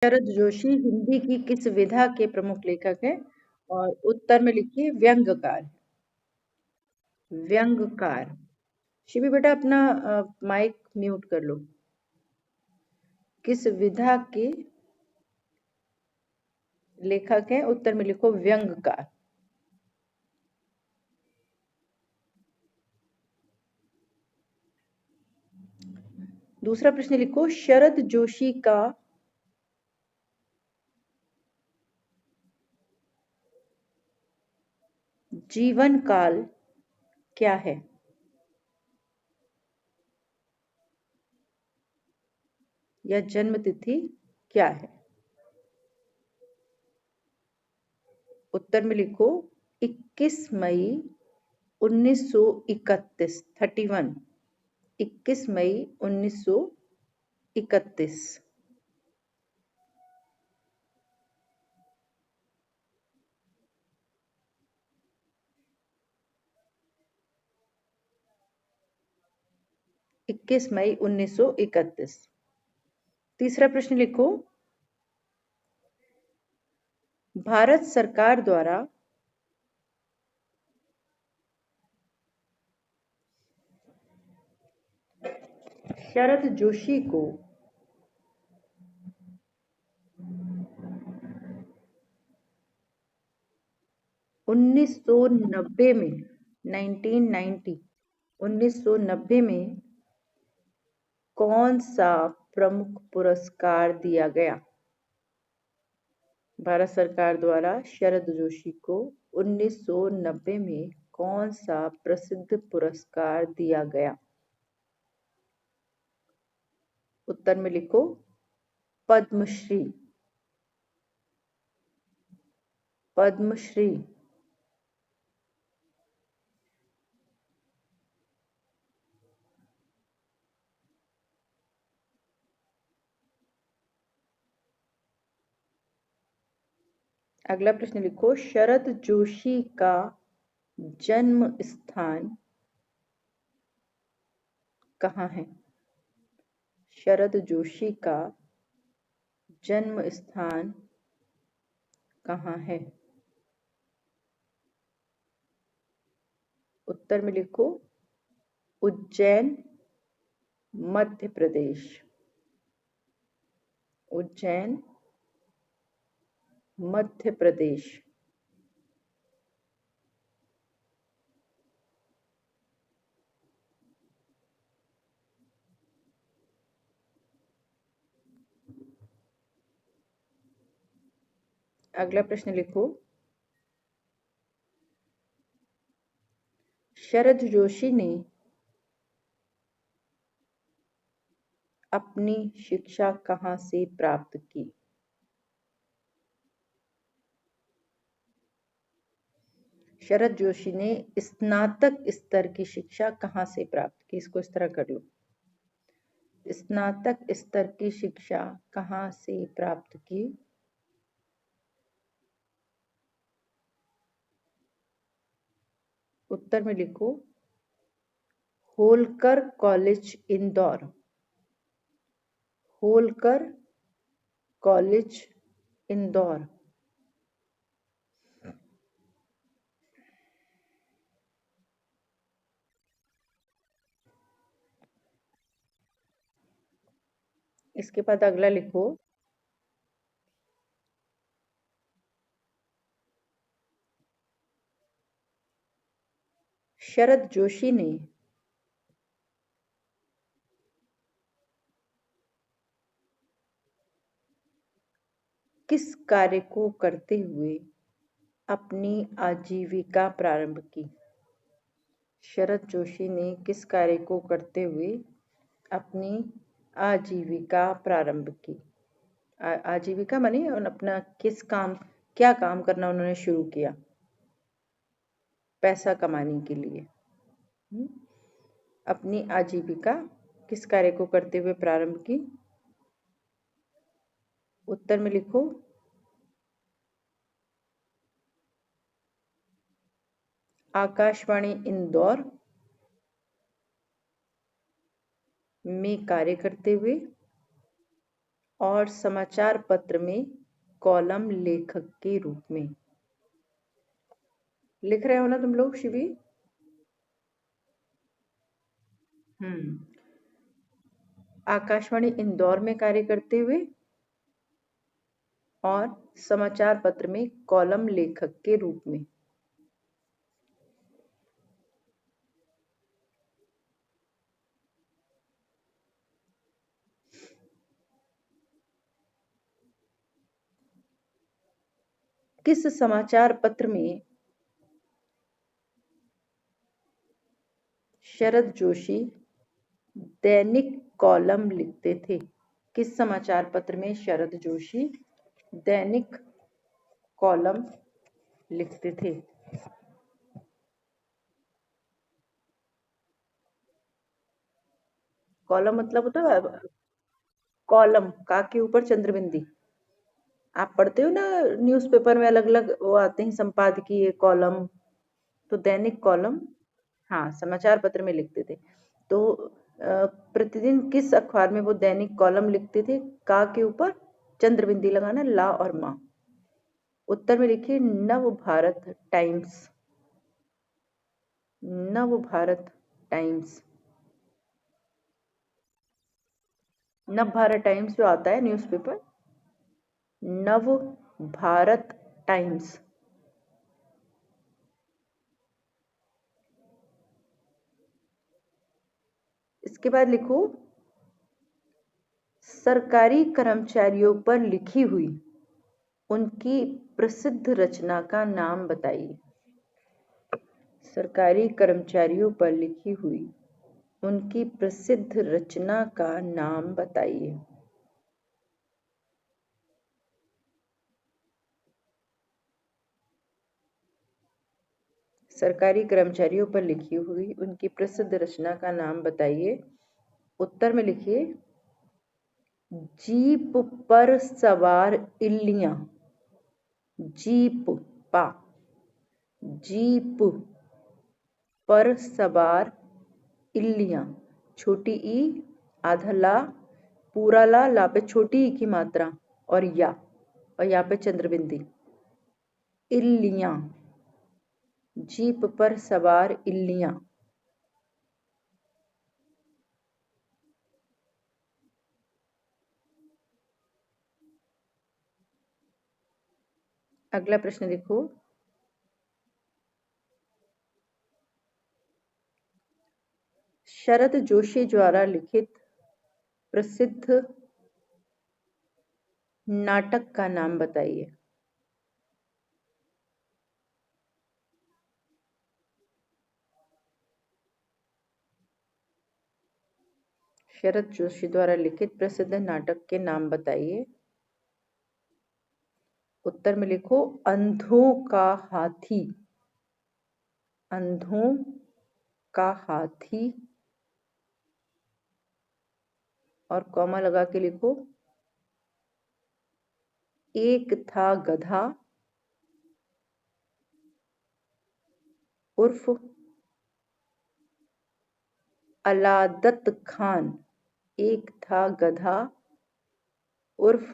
शरद जोशी हिंदी की किस विधा के प्रमुख लेखक हैं? और उत्तर में लिखिए व्यंग्यकार। व्यंग्यकार। शिवी बेटा अपना माइक म्यूट कर लो। किस विधा के लेखक हैं? उत्तर में लिखो व्यंग्यकार। दूसरा प्रश्न लिखो शरद जोशी का जीवन काल क्या है? या जन्म तिथि क्या है? उत्तर में लिखो 21 मई 1931। 31। 21 मई 1931। इक्कीस मई 1931। तीसरा प्रश्न लिखो भारत सरकार द्वारा शरद जोशी को उन्नीस सौ नब्बे में 1990 में कौन सा प्रमुख पुरस्कार दिया गया? भारत सरकार द्वारा शरद जोशी को 1990 में कौन सा प्रसिद्ध पुरस्कार दिया गया? उत्तर में लिखो पद्मश्री। पद्मश्री। अगला प्रश्न लिखो शरद जोशी का जन्म स्थान कहाँ है? शरद जोशी का जन्म स्थान कहाँ है? उत्तर में लिखो उज्जैन मध्य प्रदेश। उज्जैन मध्य प्रदेश। अगला प्रश्न लिखो शरद जोशी ने अपनी शिक्षा कहाँ से प्राप्त की? शरद जोशी ने स्नातक स्तर की शिक्षा कहाँ से प्राप्त की? इसको इस तरह कर लो, स्नातक स्तर की शिक्षा कहाँ से प्राप्त की? उत्तर में लिखो होलकर कॉलेज इंदौर। होलकर कॉलेज इंदौर। इसके बाद अगला लिखो शरद जोशी ने किस कार्य को करते हुए अपनी आजीविका प्रारंभ की? शरद जोशी ने किस कार्य को करते हुए अपनी आजीविका प्रारंभ की? आजीविका माने अपना किस काम, क्या काम करना उन्होंने शुरू किया पैसा कमाने के लिए? अपनी आजीविका किस कार्य को करते हुए प्रारंभ की? उत्तर में लिखो आकाशवाणी इंदौर में कार्य करते हुए और समाचार पत्र में कॉलम लेखक के रूप में। लिख रहे हो ना तुम लोग शिवी? आकाशवाणी इंदौर में कार्य करते हुए और समाचार पत्र में कॉलम लेखक के रूप में। किस समाचार पत्र में शरद जोशी दैनिक कॉलम लिखते थे? किस समाचार पत्र में शरद जोशी दैनिक कॉलम लिखते थे? कॉलम मतलब होता है कॉलम, का के ऊपर चंद्रबिंदी। आप पढ़ते हो ना न्यूज़पेपर में, अलग अलग वो आते हैं संपादकीय कॉलम, तो दैनिक कॉलम हाँ समाचार पत्र में लिखते थे। तो प्रतिदिन किस अखबार में वो दैनिक कॉलम लिखते थे? का के ऊपर चंद्रबिंदी लगाना, ला और माँ। उत्तर में लिखिए नव भारत टाइम्स। नव भारत टाइम्स। नव भारत टाइम्स जो आता है न्यूज़पेपर, नव भारत टाइम्स। इसके बाद लिखो सरकारी कर्मचारियों पर लिखी हुई उनकी प्रसिद्ध रचना का नाम बताइए। सरकारी कर्मचारियों पर लिखी हुई उनकी प्रसिद्ध रचना का नाम बताइए। सरकारी कर्मचारियों पर लिखी हुई उनकी प्रसिद्ध रचना का नाम बताइए। उत्तर में लिखिए जीप पर सवार इल्लियां। जीप पा जीप पर सवार इल्लियां। छोटी ई, आधा ला, पूरा ला, ला पे छोटी ई की मात्रा और या, और यहाँ पे चंद्रबिंदी। इल्लियां, जीप पर सवार इल्लियां। अगला प्रश्न देखो, शरद जोशी द्वारा लिखित प्रसिद्ध नाटक का नाम बताइए। शरद जोशी द्वारा लिखित प्रसिद्ध नाटक के नाम बताइए। उत्तर में लिखो अंधों का हाथी। अंधों का हाथी और कॉमा लगा के लिखो एक था गधा उर्फ अलादत खान। एक था गधा उर्फ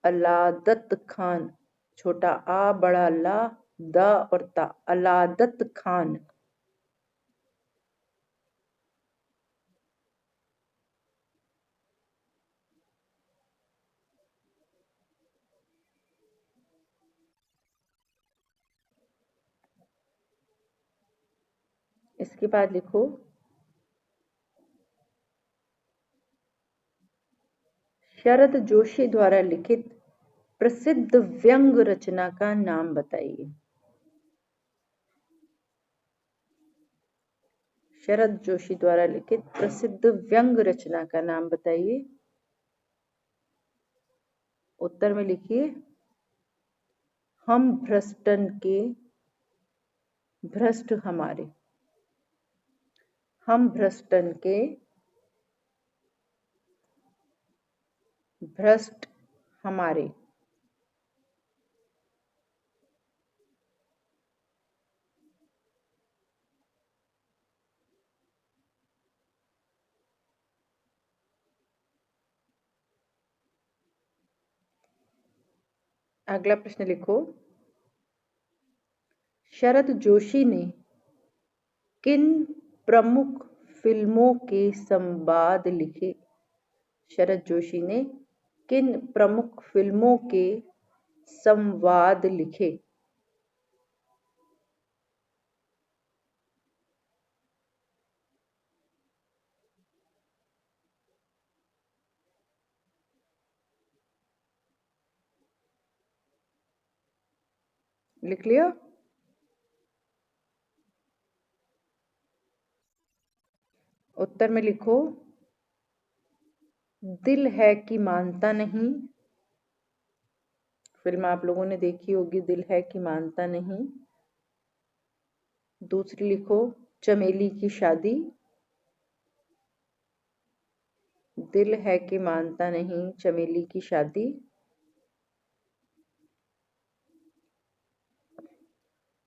अलादत खान। छोटा आ बड़ा ला, द और ता, अलादत खान। इसके बाद लिखो शरद जोशी द्वारा लिखित प्रसिद्ध व्यंग रचना का नाम बताइए। शरद जोशी द्वारा लिखित प्रसिद्ध व्यंग रचना का नाम बताइए। उत्तर में लिखिए हम भ्रष्टन के भ्रष्ट हमारे। हम भ्रष्टन के भ्रष्ट हमारे। अगला प्रश्न लिखो। शरद जोशी ने किन प्रमुख फिल्मों के संवाद लिखे? शरद जोशी ने किन प्रमुख फिल्मों के संवाद लिखे? लिख लिया? उत्तर में लिखो, दिल है कि मानता नहीं। फिल्म आप लोगों ने देखी होगी, दिल है कि मानता नहीं। दूसरी लिखो, चमेली की शादी। दिल है कि मानता नहीं, चमेली की शादी।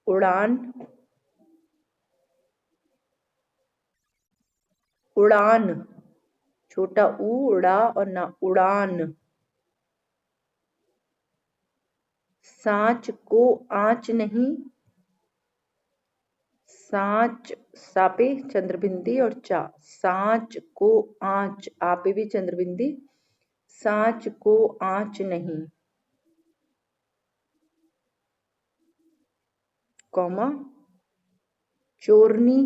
उड़ान। उड़ान, छोटा ऊ उड़ा और ना उड़ान। सांच को आँच नहीं। सांच, सापे चंद्रबिंदी और चा, सांच को आँच, आपे भी चंद्रबिंदी। सांच को आँच नहीं, कौमा, चोरनी।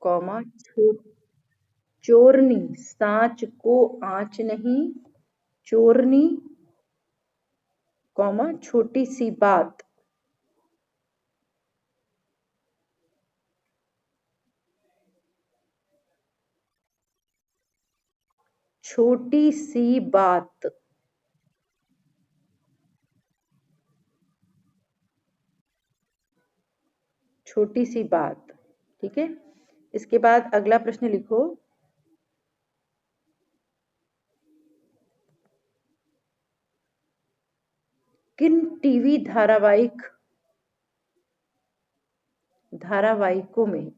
कौमा, चोरनी, सांच को आँच नहीं, चोरनी, कौमा, छोटी सी बात। छोटी सी बात। छोटी सी बात, ठीक है। इसके बाद अगला प्रश्न लिखो। किन टीवी धारावाहिकों में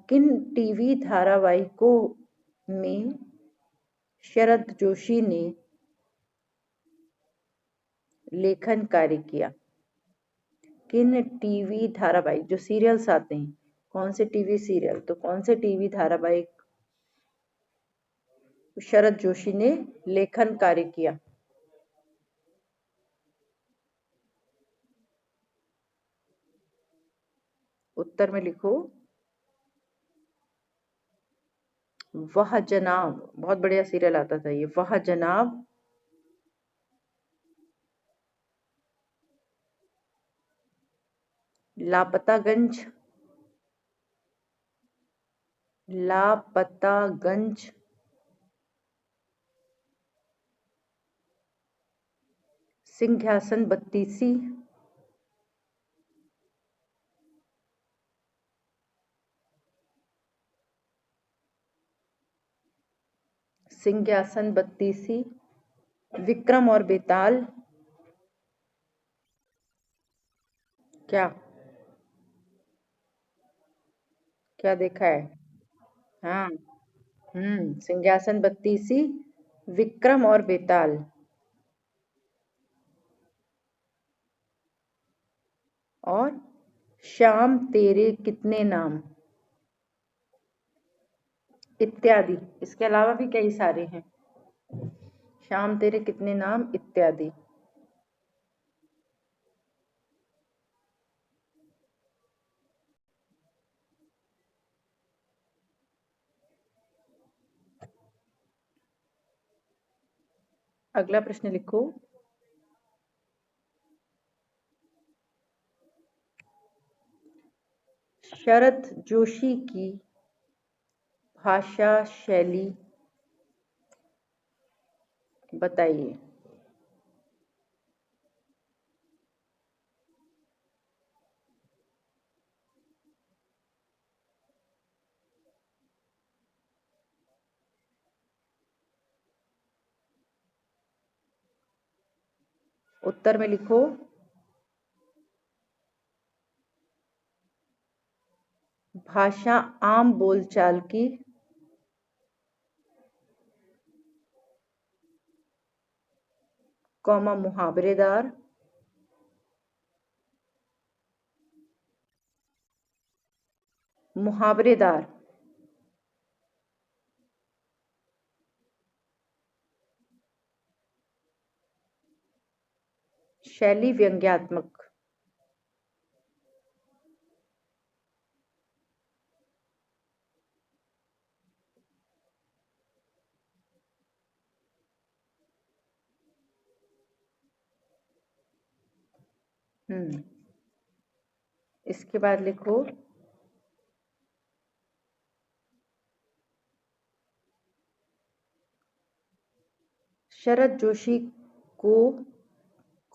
किन टीवी धारावाहिकों में शरद जोशी ने लेखन कार्य किया? किन टीवी धारावाहिक, जो सीरियल्स आते हैं, कौन से टीवी सीरियल, तो कौन से टीवी धारावाहिक शरद जोशी ने लेखन कार्य किया? उत्तर में लिखो, वह जनाब, बहुत बढ़िया सीरियल आता था ये, वह जनाब। लापतागंज। लापतागंज। सिंहासन बत्तीसी। सिंहासन बत्तीसी। विक्रम और बेताल। क्या क्या देखा है? हाँ। सिंहासन बत्तीसी, विक्रम और बेताल। और शाम तेरे कितने नाम इत्यादि। इसके अलावा भी कई सारे हैं। शाम तेरे कितने नाम इत्यादि। अगला प्रश्न लिखो। शरद जोशी की भाषा शैली बताइए। उत्तर में लिखो, भाषा आम बोलचाल की कॉमा मुहावरेदार, मुहावरेदार, शैली व्यंग्यात्मक, इसके बाद लिखो शरद जोशी को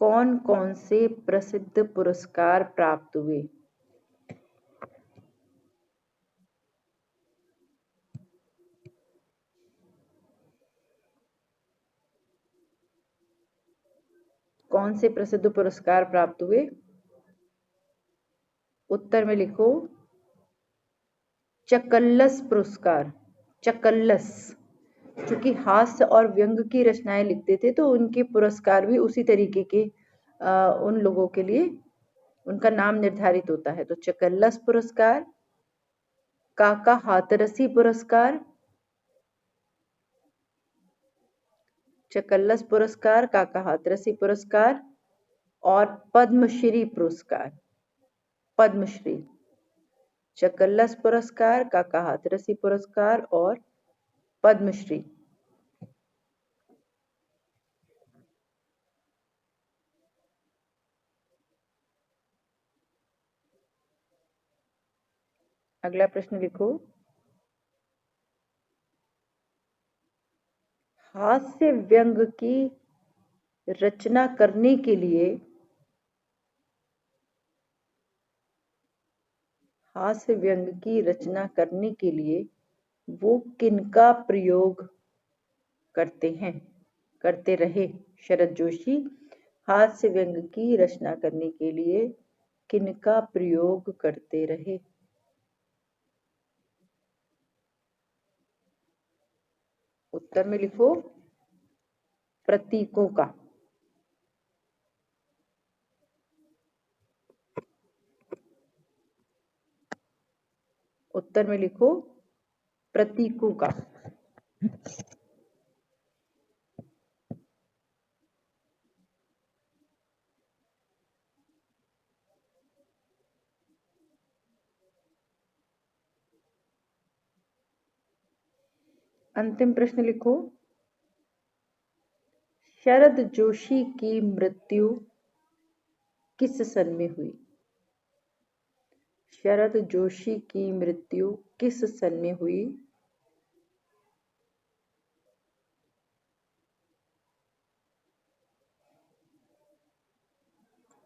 कौन कौन से प्रसिद्ध पुरस्कार प्राप्त हुए? कौन से प्रसिद्ध पुरस्कार प्राप्त हुए? उत्तर में लिखो चकल्लस पुरस्कार। चकल्लस, क्योंकि हास्य और व्यंग की रचनाएं लिखते थे तो उनके पुरस्कार भी उसी तरीके के उन लोगों के लिए उनका नाम निर्धारित होता है। तो चकल्लस पुरस्कार, काका हाथरसी पुरस्कार, चकल्लस पुरस्कार, काका हाथरसी पुरस्कार और पद्मश्री पुरस्कार। पद्मश्री, चकल्लस पुरस्कार, काका हाथरसी पुरस्कार और पद्मश्री। अगला प्रश्न लिखो हास्य व्यंग की रचना करने के लिए हास्य व्यंग की रचना करने के लिए वो किनका प्रयोग करते रहे? शरद जोशी हास्य व्यंग की रचना करने के लिए किनका प्रयोग करते रहे? उत्तर में लिखो प्रतीकों का। उत्तर में लिखो प्रतीकों का। अंतिम प्रश्न लिखो शरद जोशी की मृत्यु किस सन में हुई? शरद जोशी की मृत्यु किस सन में हुई?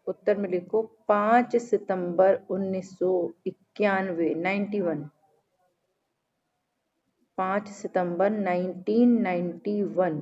उत्तर में लिखो 5 सितंबर 1991। 91, 5 सितंबर 1991